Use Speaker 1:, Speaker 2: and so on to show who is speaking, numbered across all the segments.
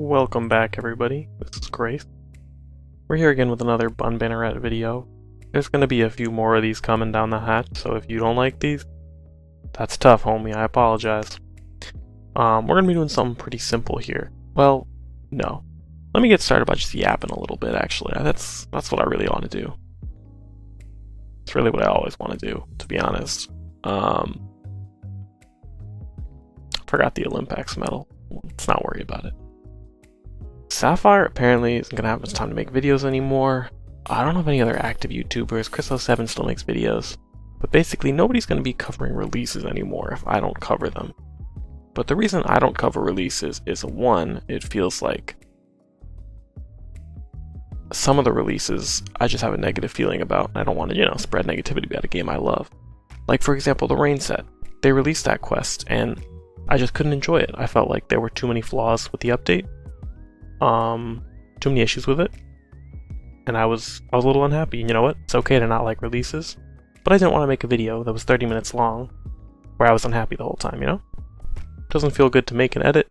Speaker 1: Welcome back, everybody. This is Grace. We're here again with another Bun Banneret video. There's gonna be a few more of these coming down the hatch, so if you don't like these, that's tough, homie. I apologize. We're gonna be doing something pretty simple here. Well, no. Let me get started by just yapping a little bit, actually. That's what I really want to do. It's really what I always want to do, to be honest. Forgot the Olympex medal. Let's not worry about it. Sapphire apparently isn't gonna have much time to make videos anymore. I don't know of any other active YouTubers. Chris07 still makes videos. But basically, nobody's gonna be covering releases anymore if I don't cover them. But the reason I don't cover releases is, one, it feels like some of the releases I just have a negative feeling about. I don't want to, spread negativity about a game I love. Like, for example, the Rain set. They released that quest, and I just couldn't enjoy it. I felt like there were too many flaws with the update. Too many issues with it. And I was a little unhappy. You know what? It's okay to not like releases. But I didn't want to make a video that was 30 minutes long where I was unhappy the whole time, Doesn't feel good to make and edit.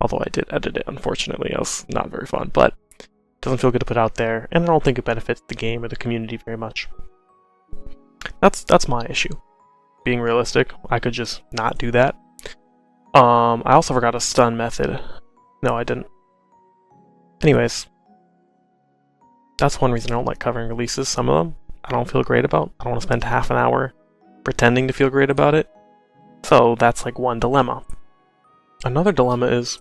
Speaker 1: Although I did edit it, unfortunately. It was not very fun, but it doesn't feel good to put out there, and I don't think it benefits the game or the community very much. That's my issue. Being realistic, I could just not do that. I also forgot a stun method. No, I didn't. Anyways, that's one reason I don't like covering releases. Some of them I don't feel great about. I don't want to spend half an hour pretending to feel great about it. So that's like one dilemma. Another dilemma is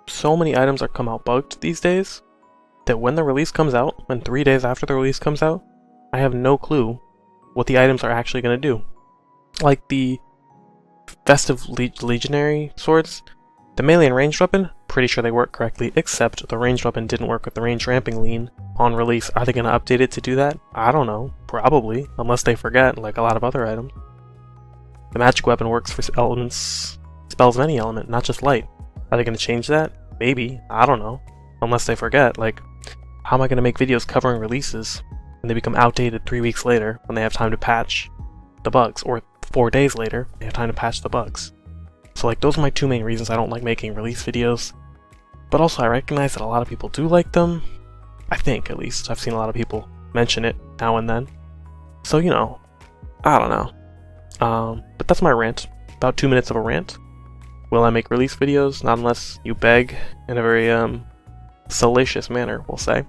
Speaker 1: so many items are come out bugged these days that when the release comes out, when 3 days after the release comes out, I have no clue what the items are actually going to do. Like the Festive Legionary swords, the melee and ranged weapon, pretty sure they work correctly, except the ranged weapon didn't work with the range ramping lean on release. Are they going to update it to do that? I don't know. Probably. Unless they forget, like a lot of other items. The magic weapon works for elements, spells of any element, not just light. Are they going to change that? Maybe. I don't know. Unless they forget. Like, how am I going to make videos covering releases and they become outdated 3 weeks later when they have time to patch the bugs? Or 4 days later, they have time to patch the bugs. So like, those are my two main reasons I don't like making release videos. But also I recognize that a lot of people do like them. I think, at least. I've seen a lot of people mention it now and then. So, I don't know. But that's my rant. About 2 minutes of a rant. Will I make release videos? Not unless you beg in a very, salacious manner, we'll say.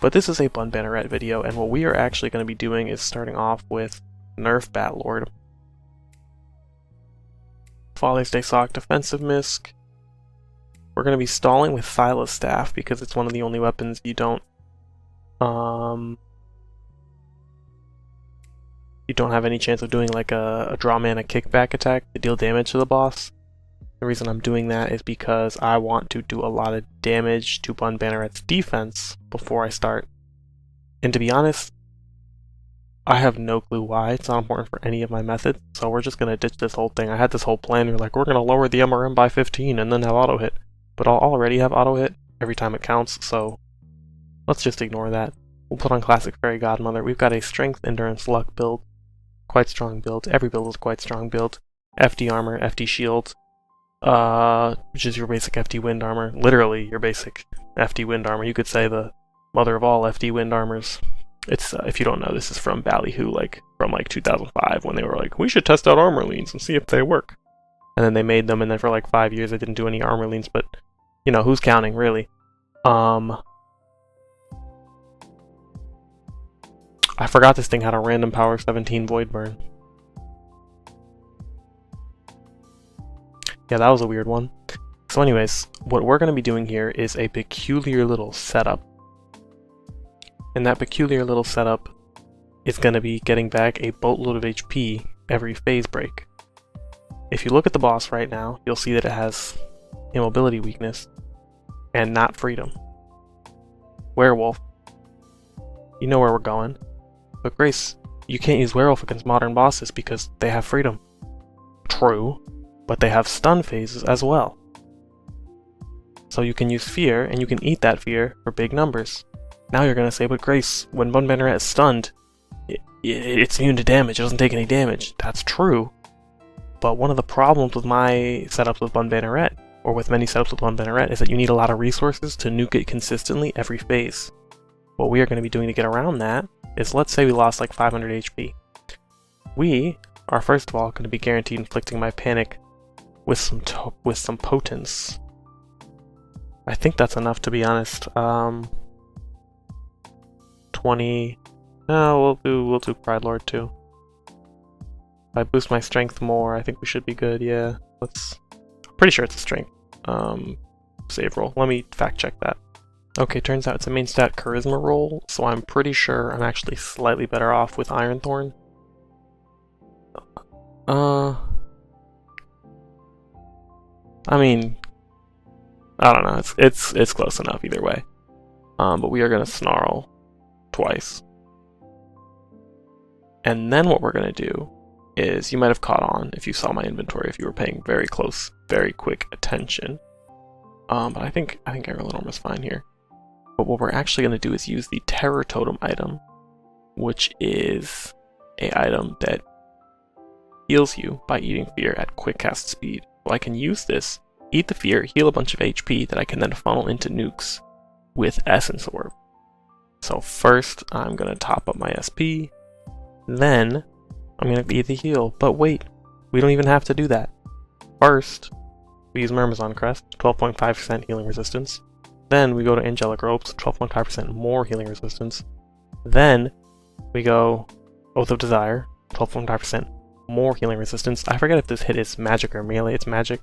Speaker 1: But this is a Bun Banneret video, and what we are actually going to be doing is starting off with Nerf Batlord. Father's Day Sock Defensive Misc. We're going to be stalling with Thyla Staff because it's one of the only weapons you don't have any chance of doing like a draw mana kickback attack to deal damage to the boss. The reason I'm doing that is because I want to do a lot of damage to Bun Banneret's defense before I start. And to be honest, I have no clue why. It's not important for any of my methods, so we're just gonna ditch this whole thing. I had this whole plan, we're like, we're gonna lower the MRM by 15 and then have auto hit. But I'll already have auto hit every time it counts, so let's just ignore that. We'll put on Classic Fairy Godmother. We've got a Strength, Endurance, Luck build. Quite strong build. Every build is quite strong build. FD Armor, FD Shield, which is your basic FD Wind Armor. Literally your basic FD Wind Armor. You could say the mother of all FD Wind Armors. It's, if you don't know, this is from Ballyhoo, from 2005, when they were like, we should test out armor leans and see if they work. And then they made them, and then for 5 years they didn't do any armor leans, but, who's counting, really? I forgot this thing had a random power 17 Void Burn. Yeah, that was a weird one. So anyways, what we're going to be doing here is a peculiar little setup. And that peculiar little setup is going to be getting back a boatload of HP every phase break. If you look at the boss right now, you'll see that it has immobility weakness and not freedom. Werewolf. You know where we're going. But Grace, you can't use Werewolf against modern bosses because they have freedom. True, but they have stun phases as well. So you can use Fear, and you can eat that Fear for big numbers. Now you're going to say, but Grace, when Bun Banneret is stunned, it's immune to damage, it doesn't take any damage. That's true. But one of the problems with my setups with Bun Banneret or with many setups with one Banneret, is that you need a lot of resources to nuke it consistently every phase. What we are going to be doing to get around that is, let's say we lost like 500 HP. We are first of all going to be guaranteed inflicting my panic with some potence. I think that's enough, to be honest. 20. No, we'll do Pride Lord too. If I boost my strength more, I think we should be good. Yeah, I'm pretty sure it's a strength save roll. Let me fact check that. Okay, turns out it's a main stat charisma roll, so I'm pretty sure I'm actually slightly better off with Ironthorn. I mean, I don't know. It's close enough either way. But we are gonna snarl twice, and then what we're gonna do is, you might have caught on if you saw my inventory, if you were paying very close, very quick attention. But I think Aerial is fine here. But what we're actually gonna do is use the Terror Totem item, which is a item that heals you by eating fear at quick cast speed. So I can use this, eat the fear, heal a bunch of HP that I can then funnel into nukes with Essence Orb. So first I'm gonna top up my SP, then I'm gonna eat the heal. But wait, we don't even have to do that. First, we use Myrmidon Crest, 12.5% healing resistance. Then we go to Angelic Robes, 12.5% more healing resistance. Then we go Oath of Desire, 12.5% more healing resistance. I forget if this hit is magic or melee. It's magic.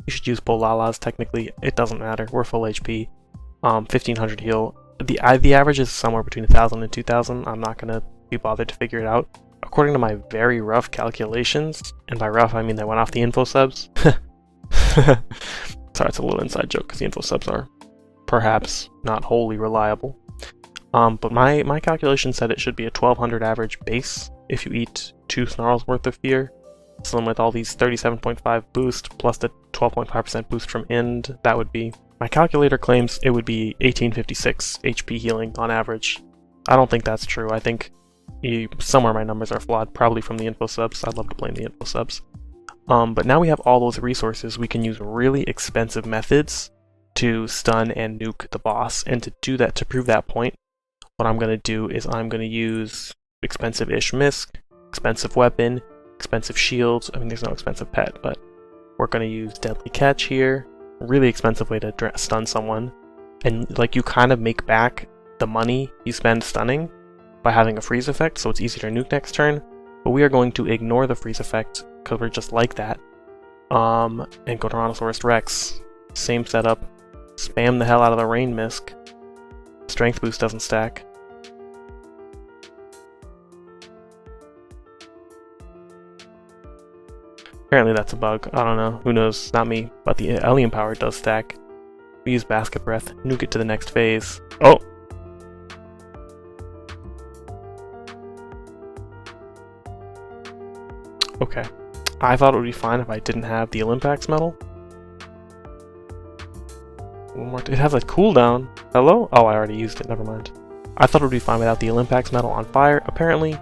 Speaker 1: You should use Bolalas technically. It doesn't matter. We're full HP. 1500 heal. The average is somewhere between 1000 and 2000. I'm not gonna be bothered to figure it out. According to my very rough calculations, and by rough I mean they went off the info subs. Sorry, it's a little inside joke because the info subs are perhaps not wholly reliable. But my calculation said it should be a 1200 average base if you eat 2 snarls worth of fear. So then with all these 37.5 boost plus the 12.5% boost from end, that would be, my calculator claims it would be 1856 HP healing on average. I don't think that's true. I think somewhere my numbers are flawed, probably from the info subs. I'd love to blame the info subs. But now we have all those resources, we can use really expensive methods to stun and nuke the boss. And to do that, to prove that point, what I'm going to do is I'm going to use expensive Ishmisk, expensive weapon, expensive shields. I mean, there's no expensive pet, but we're going to use Deadly Catch here. Really expensive way to stun someone. And like, you kind of make back the money you spend stunning by having a freeze effect, so it's easier to nuke next turn. But we are going to ignore the freeze effect because we're just like that. And go to Tyrannosaurus Rex. Same setup. Spam the hell out of the Rain Mist. Strength boost doesn't stack. Apparently that's a bug. I don't know. Who knows? Not me. But the Alien Power does stack. We use Basket Breath. Nuke it to the next phase. Oh! Okay. I thought it would be fine if I didn't have the Olympiax medal. One more. It has a cooldown. Hello? Oh, I already used it. Never mind. I thought it would be fine without the Olympiax medal on fire. Apparently,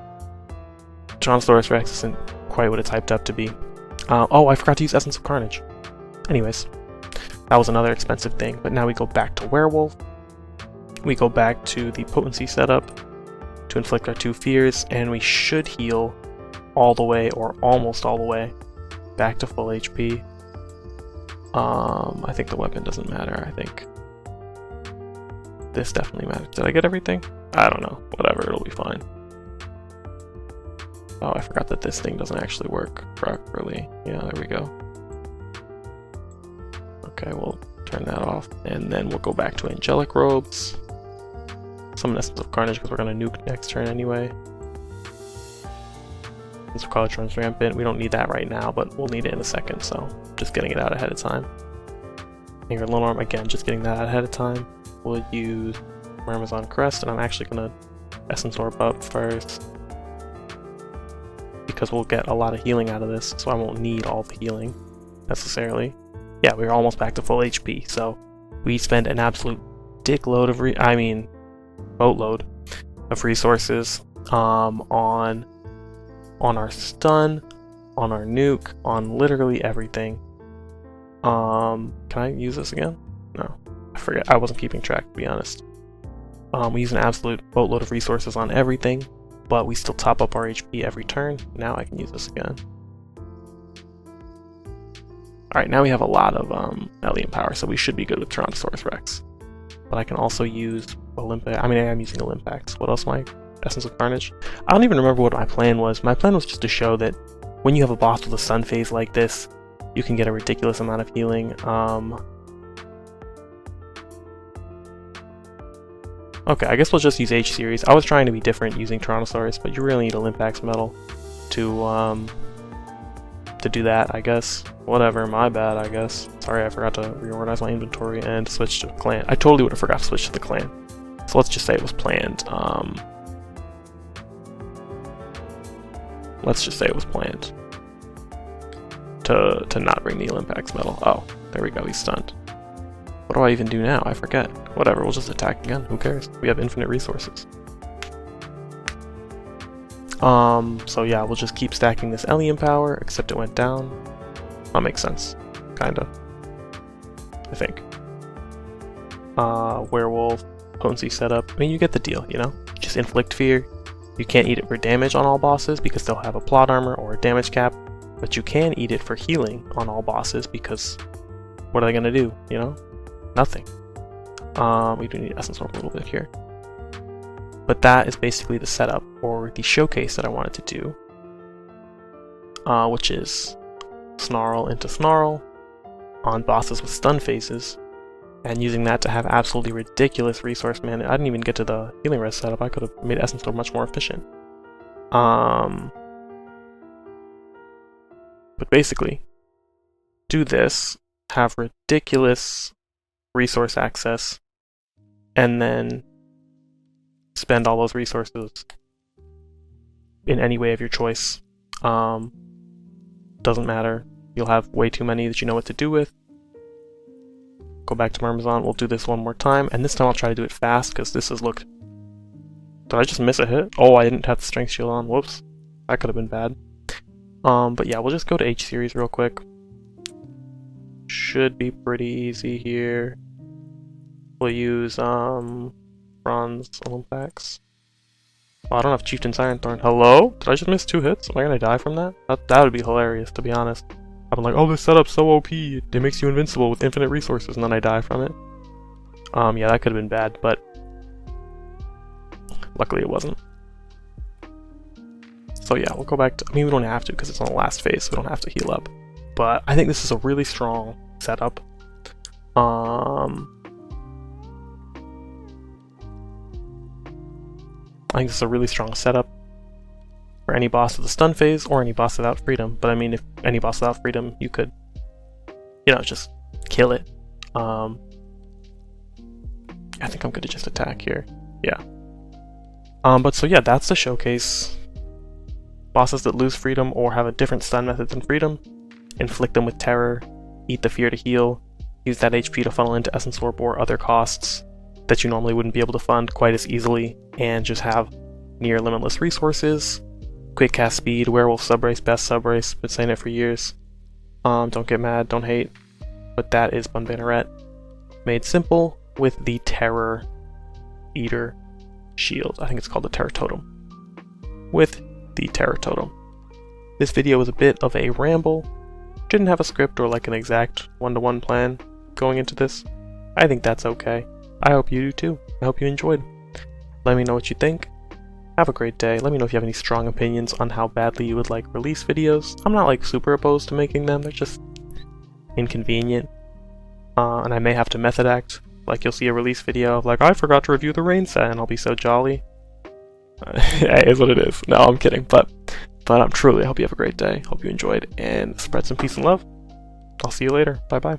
Speaker 1: Tyrannosaurus Rex isn't quite what it's hyped up to be. Oh, I forgot to use Essence of Carnage. Anyways, that was another expensive thing. But now we go back to Werewolf. We go back to the potency setup to inflict our 2 fears, and we should heal all the way, or almost all the way, back to full HP. I think the weapon doesn't matter. I think this definitely matters. Did I get everything? I don't know. Whatever, it'll be fine. Oh, I forgot that this thing doesn't actually work properly. Yeah, there we go. Okay, we'll turn that off, and then we'll go back to Angelic Robes. Summon Essence of Carnage because we're going to nuke next turn anyway. Essence of Carnage runs rampant. We don't need that right now, but we'll need it in a second, so just getting it out ahead of time. Anger Lone Arm, again, just getting that out ahead of time. We'll use Myrmidon Crest, and I'm actually going to Essence Orb up first, because we'll get a lot of healing out of this, so I won't need all the healing necessarily. Yeah, we're almost back to full HP, so we spend an absolute dickload of boatload of resources on our stun, on our nuke, on literally everything. Can I use this again? No, I forget. I wasn't keeping track, to be honest. We use an absolute boatload of resources on everything, but we still top up our HP every turn. Now I can use this again. Alright, now we have a lot of Ellium power, so we should be good with Tyrannosaurus Rex. But I can also use Olympic. I mean, I am using Olympex. What else, Mike? Essence of Carnage? I don't even remember what my plan was. My plan was just to show that when you have a boss with a stun phase like this, you can get a ridiculous amount of healing. Okay, I guess we'll just use H series. I was trying to be different using Tyrannosaurus, but you really need Olympex metal to do that, I guess. Whatever, my bad, I guess. Sorry, I forgot to reorganize my inventory and switch to clan. I totally would have forgot to switch to the clan. So let's just say it was planned. Let's just say it was planned to not bring the Olympex metal. Oh, there we go, he's stunned. What do I even do now? I forget. Whatever, we'll just attack again. Who cares? We have infinite resources. So yeah, we'll just keep stacking this Ellium power, except it went down. That makes sense. Kinda. I think. Werewolf, potency setup. I mean, you get the deal, you know? Just inflict fear. You can't eat it for damage on all bosses because they'll have a plot armor or a damage cap, but you can eat it for healing on all bosses because what are they gonna do, you know? Nothing. We do need Essence Orb a little bit here. But that is basically the setup or the showcase that I wanted to do, which is Snarl into Snarl on bosses with stun phases, and using that to have absolutely ridiculous resource management. I didn't even get to the healing res setup. I could have made Essence Orb much more efficient. But basically, do this, have ridiculous resource access, and then spend all those resources in any way of your choice. Doesn't matter. You'll have way too many that you know what to do with. Go back to Myrmidon. We'll do this one more time, and this time I'll try to do it fast because this has looked... Did I just miss a hit? Oh, I didn't have the strength shield on. Whoops. That could have been bad. But yeah, we'll just go to H series real quick. Should be pretty easy here. We'll use Bronze Olympex. Oh, I don't have Chieftain's Ironthorn. Hello? Did I just miss 2 hits? Am I gonna die from that? That would be hilarious, to be honest. I'm like, oh, this setup's so OP. It makes you invincible with infinite resources, and then I die from it. Yeah, that could have been bad, but luckily it wasn't. So yeah, we'll go back to... I mean, we don't have to because it's on the last phase, so we don't have to heal up. But I think this is a really strong setup. I think this is a really strong setup for any boss with a stun phase or any boss without freedom. But I mean, if any boss without freedom, you could, you know, just kill it. I think I'm gonna just attack here. Yeah. But so yeah, that's the showcase. Bosses that lose freedom or have a different stun method than freedom, inflict them with terror, eat the fear to heal, use that HP to funnel into Essence Orb or other costs that you normally wouldn't be able to fund quite as easily, and just have near limitless resources, quick cast speed, werewolf subrace, best subrace, been saying it for years. Don't get mad, don't hate, but that is Bun Banneret made simple with the Terror Eater shield. I think it's called the Terror Totem. With the Terror Totem. This video was a bit of a ramble. Didn't have a script or like an exact one-to-one plan going into this. I think that's okay. I hope you do too. I hope you enjoyed. Let me know what you think. Have a great day. Let me know if you have any strong opinions on how badly you would like release videos. I'm not like super opposed to making them, they're just inconvenient. And I may have to method act. Like you'll see a release video of like, I forgot to review the rain set, and I'll be so jolly. It is what it is. No, I'm kidding. But I'm truly, I hope you have a great day. Hope you enjoyed, and spread some peace and love. I'll see you later. Bye bye.